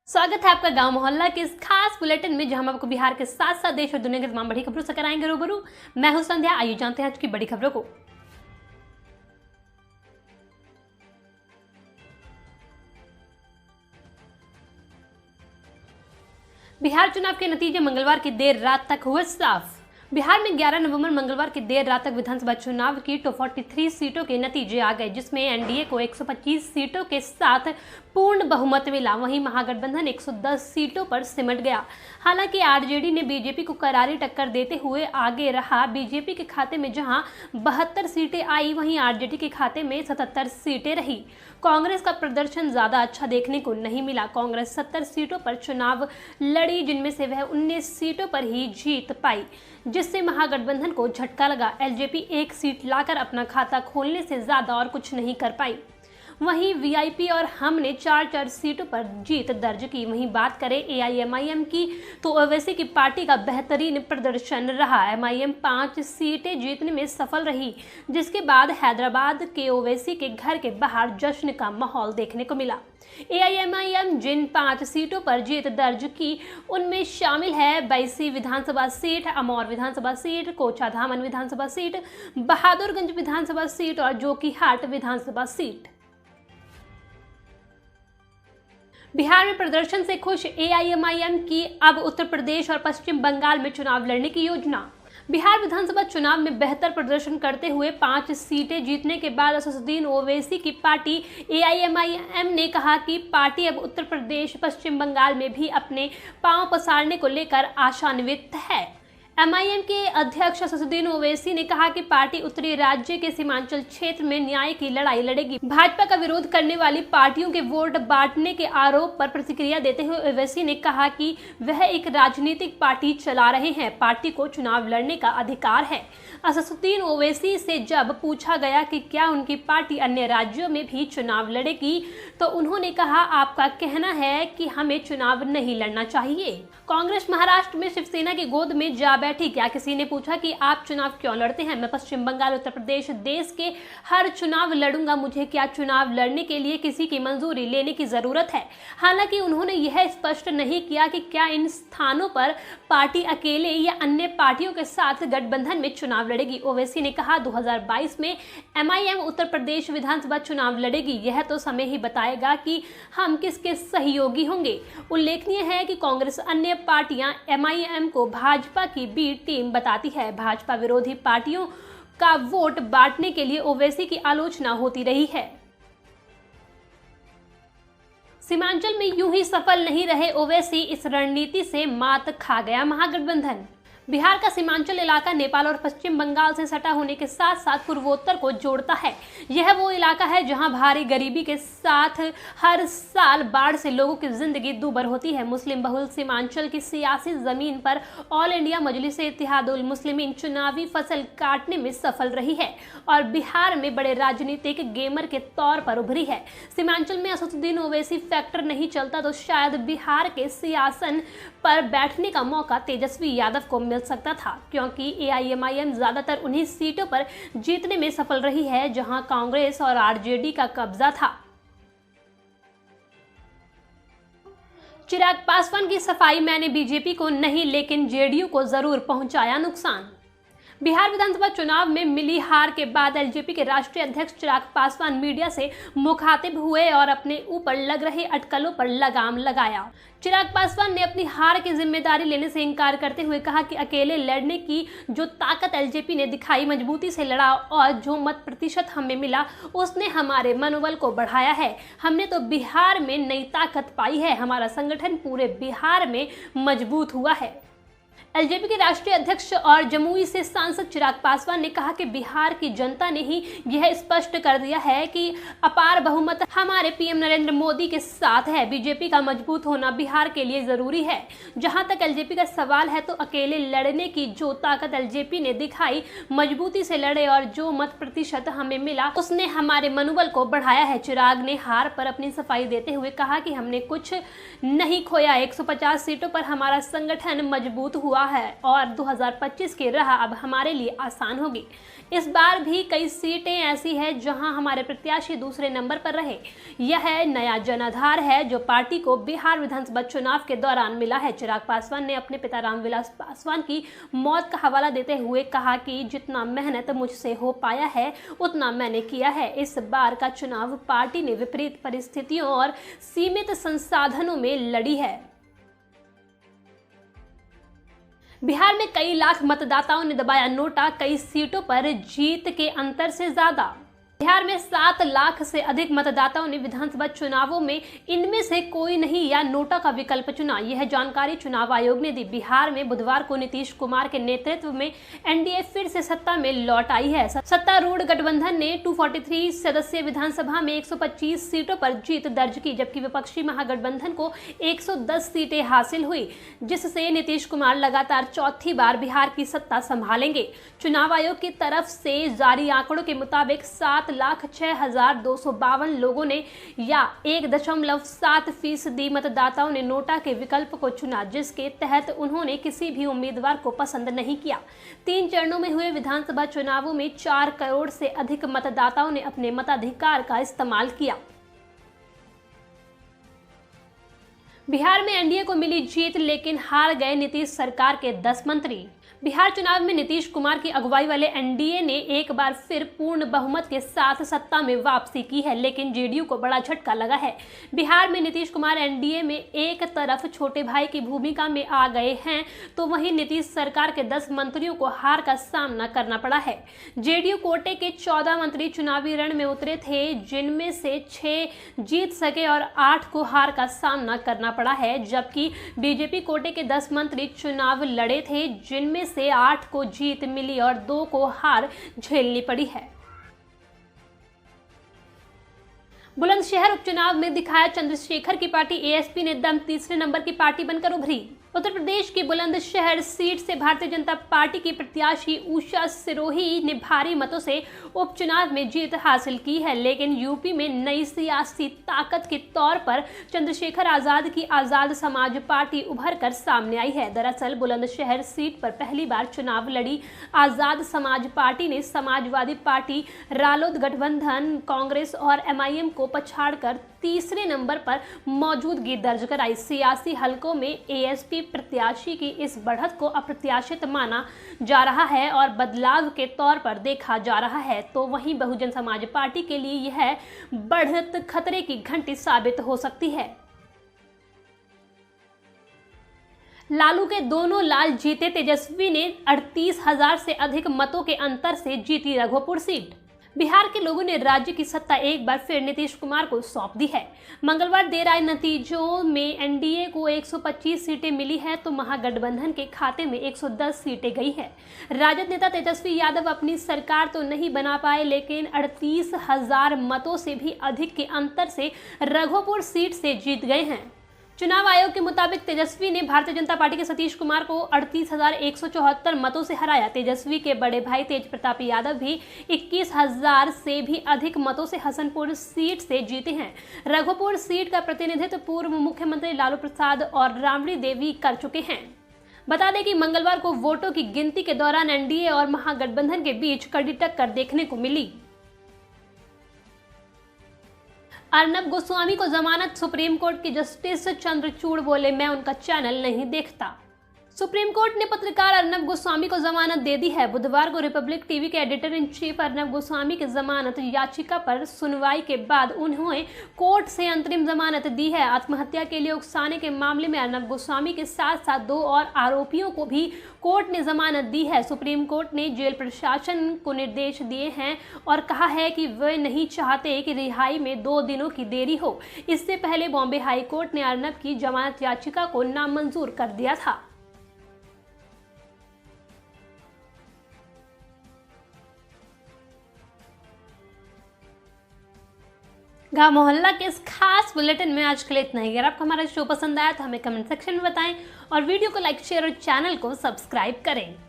स्वागत है आपका गांव मोहल्ला के इस खास बुलेटिन में, जहां हम आपको बिहार के साथ साथ देश और दुनिया की तमाम बड़ी खबरों से कराएंगे रूबरू। मैं हूं संध्या। आइए जानते हैं आज की बड़ी खबरों को। बिहार चुनाव के नतीजे मंगलवार की देर रात तक हुए साफ। बिहार में 11 नवंबर मंगलवार की देर रात तक विधानसभा चुनाव की 243 सीटों के नतीजे आ गए, जिसमें एनडीए को 125 सीटों के साथ पूर्ण बहुमत मिला। वहीं महागठबंधन 110 सीटों पर सिमट गया। हालांकि आरजेडी ने बीजेपी को करारी टक्कर देते हुए आगे रहा। बीजेपी के खाते में जहां 72 सीटें आई, वहीं आरजेडी के खाते में 77 सीटें रही। कांग्रेस का प्रदर्शन ज्यादा अच्छा देखने को नहीं मिला। कांग्रेस 70 सीटों पर चुनाव लड़ी, जिनमें से वह 19 सीटों पर ही जीत पाई, जिससे महागठबंधन को झटका लगा। एलजेपी 1 सीट लाकर अपना खाता खोलने से ज्यादा और कुछ नहीं कर पाई। वहीं वीआईपी और हम ने 4 सीटों पर जीत दर्ज की। वहीं बात करें एआईएमआईएम की, तो ओवैसी की पार्टी का बेहतरीन प्रदर्शन रहा। एमआईएम 5 सीटें जीतने में सफल रही, जिसके बाद हैदराबाद के ओवैसी के घर के बाहर जश्न का माहौल देखने को मिला। एआईएमआईएम जिन 5 सीटों पर जीत दर्ज की, उनमें शामिल है बैसी विधानसभा सीट, अमौर विधानसभा सीट, कोचाधामन विधानसभा सीट, बहादुरगंज विधानसभा सीट और जोकीहाट विधानसभा सीट। बिहार में प्रदर्शन से खुश एआईएमआईएम की अब उत्तर प्रदेश और पश्चिम बंगाल में चुनाव लड़ने की योजना। बिहार विधानसभा चुनाव में बेहतर प्रदर्शन करते हुए 5 सीटें जीतने के बाद असदुद्दीन ओवैसी की पार्टी एआईएमआईएम ने कहा कि पार्टी अब उत्तर प्रदेश पश्चिम बंगाल में भी अपने पांव पसारने को लेकर आशान्वित है। एमआईएम के अध्यक्ष असदुद्दीन ओवैसी ने कहा कि पार्टी उत्तरी राज्य के सीमांचल क्षेत्र में न्याय की लड़ाई लड़ेगी। भाजपा का विरोध करने वाली पार्टियों के वोट बांटने के आरोप पर प्रतिक्रिया देते हुए ओवैसी ने कहा कि वह एक राजनीतिक पार्टी चला रहे हैं, पार्टी को चुनाव लड़ने का अधिकार है। असदुद्दीन ओवैसी से जब पूछा गया कि क्या उनकी पार्टी अन्य राज्यों में भी चुनाव लड़ेगी, तो उन्होंने कहा, आपका कहना है कि हमें चुनाव नहीं लड़ना चाहिए। कांग्रेस महाराष्ट्र में शिवसेना की गोद में जा बैठी। क्या किसी ने पूछा कि आप चुनाव क्यों लड़ते हैं? मैं पश्चिम बंगाल, उत्तर प्रदेश, देश के हर चुनाव लड़ूंगा। मुझे क्या चुनाव लड़ने के लिए किसी की मंजूरी लेने की जरूरत है? हालांकि उन्होंने यह स्पष्ट नहीं किया कि क्या इन स्थानों पर पार्टी अकेले या अन्य पार्टियों के साथ गठबंधन में चुनाव लड़ेगी। ओवैसी ने कहा, 2022 में एमआईएम उत्तर प्रदेश विधानसभा चुनाव लड़ेगी। यह तो समय ही बताएगा कि हम किसके सहयोगी होंगे। उल्लेखनीय है कि कांग्रेस अन्य पार्टियां एमआईएम को भाजपा की बी टीम बताती है। भाजपा विरोधी पार्टियों का वोट बांटने के लिए ओवैसी की आलोचना होती रही है। सीमांचल में यूं ही सफल नहीं रहे ओवैसी, इस रणनीति से मात खा गया महागठबंधन। बिहार का सीमांचल इलाका नेपाल और पश्चिम बंगाल से सटा होने के साथ साथ पूर्वोत्तर को जोड़ता है। यह वो इलाका है जहां भारी गरीबी के साथ हर साल बाढ़ से लोगों की जिंदगी दूभर होती है। मुस्लिम बहुल सीमांचल की सियासी जमीन पर ऑल इंडिया मजलिस इत्तेहादुल मुस्लिमीन चुनावी फसल काटने में सफल रही है और बिहार में बड़े राजनीतिक गेमर के तौर पर उभरी है। सीमांचल में असदुद्दीन ओवैसी फैक्टर नहीं चलता तो शायद बिहार के सियासन पर बैठने का मौका तेजस्वी यादव को मिल सकता था, क्योंकि एआईएमआईएम ज्यादातर उन्हीं सीटों पर जीतने में सफल रही है जहां कांग्रेस और आरजेडी का कब्जा था। चिराग पासवान की सफाई, मैंने बीजेपी को नहीं लेकिन जेडीयू को जरूर पहुंचाया नुकसान। बिहार विधानसभा चुनाव में मिली हार के बाद एलजेपी के राष्ट्रीय अध्यक्ष चिराग पासवान मीडिया से मुखातिब हुए और अपने ऊपर लग रहे अटकलों पर लगाम लगाया। चिराग पासवान ने अपनी हार की जिम्मेदारी लेने से इनकार करते हुए कहा कि अकेले लड़ने की जो ताकत एलजेपी ने दिखाई, मजबूती से लड़ा और जो मत प्रतिशत हमें मिला, उसने हमारे मनोबल को बढ़ाया है। हमने तो बिहार में नई ताकत पाई है। हमारा संगठन पूरे बिहार में मजबूत हुआ है। एलजेपी के राष्ट्रीय अध्यक्ष और जमुई से सांसद चिराग पासवान ने कहा कि बिहार की जनता ने ही यह स्पष्ट कर दिया है कि अपार बहुमत हमारे पीएम नरेंद्र मोदी के साथ है। बीजेपी का मजबूत होना बिहार के लिए जरूरी है। जहां तक एलजेपी का सवाल है, तो अकेले लड़ने की जो ताकत एलजेपी ने दिखाई, मजबूती से लड़े और जो मत प्रतिशत हमें मिला, उसने हमारे मनोबल को बढ़ाया है। चिराग ने हार पर अपनी सफाई देते हुए कहा कि हमने कुछ नहीं खोया। 150 सीटों पर हमारा संगठन मजबूत हुआ हुआ है और 2025 की राह अब हमारे लिए आसान होगी। इस बार भी कई सीटें ऐसी हैं जहां हमारे प्रत्याशी दूसरे नंबर पर रहे। यह नया जनाधार है जो पार्टी को बिहार विधानसभा चुनाव के दौरान मिला है। चिराग पासवान ने अपने पिता रामविलास पासवान की मौत का हवाला देते हुए कहा कि जितना मेहनत मुझसे हो पाया है उतना मैंने किया है। इस बार का चुनाव पार्टी ने विपरीत परिस्थितियों और सीमित संसाधनों में लड़ी है। बिहार में कई लाख मतदाताओं ने दबाया नोटा, कई सीटों पर जीत के अंतर से ज्यादा। बिहार में 7 लाख से अधिक मतदाताओं ने विधानसभा चुनावों में इनमें से कोई नहीं या नोटा का विकल्प चुना। यह जानकारी चुनाव आयोग ने दी। बिहार में बुधवार को नीतीश कुमार के नेतृत्व में एनडीए फिर से सत्ता में लौट आई है। सत्तारूढ़ गठबंधन ने 243 सदस्यीय विधानसभा में 125 सीटों पर जीत दर्ज की, जबकि विपक्षी महागठबंधन को 110 सीटें हासिल हुई, जिससे नीतीश कुमार लगातार चौथी बार बिहार की सत्ता संभालेंगे। चुनाव आयोग की तरफ से जारी आंकड़ों के मुताबिक 7,06,252 लोगों ने या 1.7% मतदाताओं ने नोटा के विकल्प को चुना, जिसके तहत उन्होंने किसी भी उम्मीदवार को पसंद नहीं किया। 3 चरणों में हुए विधानसभा चुनावों में 4 करोड़ से अधिक मतदाताओं ने अपने मताधिकार का इस्तेमाल किया। बिहार में एनडीए को मिली जीत, लेकिन हार गए नीतीश सरकार के 10 मंत्री। बिहार चुनाव में नीतीश कुमार की अगुवाई वाले एनडीए ने एक बार फिर पूर्ण बहुमत के साथ सत्ता में वापसी की है, लेकिन जेडीयू को बड़ा झटका लगा है। बिहार में नीतीश कुमार एनडीए में एक तरफ छोटे भाई की भूमिका में आ गए हैं, तो वहीं नीतीश सरकार के 10 मंत्रियों को हार का सामना करना पड़ा है। जेडीयू कोटे के 14 मंत्री चुनावी रण में उतरे थे, जिनमें से 6 जीत सके और 8 को हार का सामना करना पड़ा है, जबकि बीजेपी कोटे के 10 मंत्री चुनाव लड़े थे, जिनमें से 8 को जीत मिली और 2 को हार झेलनी पड़ी है। बुलंदशहर उपचुनाव में दिखाया चंद्रशेखर की पार्टी, एएसपी ने दम, तीसरे नंबर की पार्टी बनकर उभरी। उत्तर प्रदेश की बुलंदशहर सीट से भारतीय जनता पार्टी की प्रत्याशी उषा सिरोही ने भारी मतों से उपचुनाव में जीत हासिल की है, लेकिन यूपी में नई सियासी ताकत के तौर पर चंद्रशेखर आजाद की आजाद समाज पार्टी उभर कर सामने आई है। दरअसल बुलंदशहर सीट पर पहली बार चुनाव लड़ी आजाद समाज पार्टी ने समाजवादी पार्टी, रालोद गठबंधन, कांग्रेस और एमआईएम को पछाड़कर तीसरे नंबर पर मौजूदगी दर्ज कराई। सियासी हलकों में एएसपी प्रत्याशी की इस बढ़त को अप्रत्याशित माना जा रहा है और बदलाव के तौर पर देखा जा रहा है, तो वहीं बहुजन समाज पार्टी के लिए यह बढ़त खतरे की घंटी साबित हो सकती है। लालू के दोनों लाल जीते, तेजस्वी ने 38,000 से अधिक मतों के अंतर से जीती रघोपुर सीट। बिहार के लोगों ने राज्य की सत्ता एक बार फिर नीतीश कुमार को सौंप दी है। मंगलवार देर आए नतीजों में एनडीए को 125 सीटें मिली है, तो महागठबंधन के खाते में 110 सीटें गई है। राजद नेता तेजस्वी यादव अपनी सरकार तो नहीं बना पाए, लेकिन 38,000 मतों से भी अधिक के अंतर से रघोपुर सीट से जीत गए हैं। चुनाव आयोग के मुताबिक तेजस्वी ने भारतीय जनता पार्टी के सतीश कुमार को 38,174 मतों से हराया। तेजस्वी के बड़े भाई तेज प्रताप यादव भी 21,000 से भी अधिक मतों से हसनपुर सीट से जीते हैं। रघोपुर सीट का प्रतिनिधित्व पूर्व मुख्यमंत्री लालू प्रसाद और राबड़ी देवी कर चुके हैं। बता दें कि मंगलवार को वोटों की गिनती के दौरान एनडीए और महागठबंधन के बीच कड़ी टक्कर देखने को मिली। अर्नब गोस्वामी को जमानत, सुप्रीम कोर्ट के जस्टिस चंद्रचूड़ बोले, मैं उनका चैनल नहीं देखता। सुप्रीम कोर्ट ने पत्रकार अर्नब गोस्वामी को जमानत दे दी है। बुधवार को रिपब्लिक टीवी के editor in chief Arnab Goswami की जमानत याचिका पर सुनवाई के बाद उन्होंने कोर्ट से अंतरिम जमानत दी है। आत्महत्या के लिए उकसाने के मामले में अर्नब गोस्वामी के साथ साथ 2 और आरोपियों को भी कोर्ट ने जमानत दी है। सुप्रीम कोर्ट ने जेल प्रशासन को निर्देश दिए हैं और कहा है कि वे नहीं चाहते कि रिहाई में 2 दिनों की देरी हो। इससे पहले बॉम्बे हाई कोर्ट ने अर्नब की जमानत याचिका को नामंजूर कर दिया था। गाँव मोहल्ला के इस खास बुलेटिन में आज के लिए इतना ही। अगर आपको हमारा शो पसंद आया तो हमें कमेंट सेक्शन में बताएं और वीडियो को लाइक, शेयर और चैनल को सब्सक्राइब करें।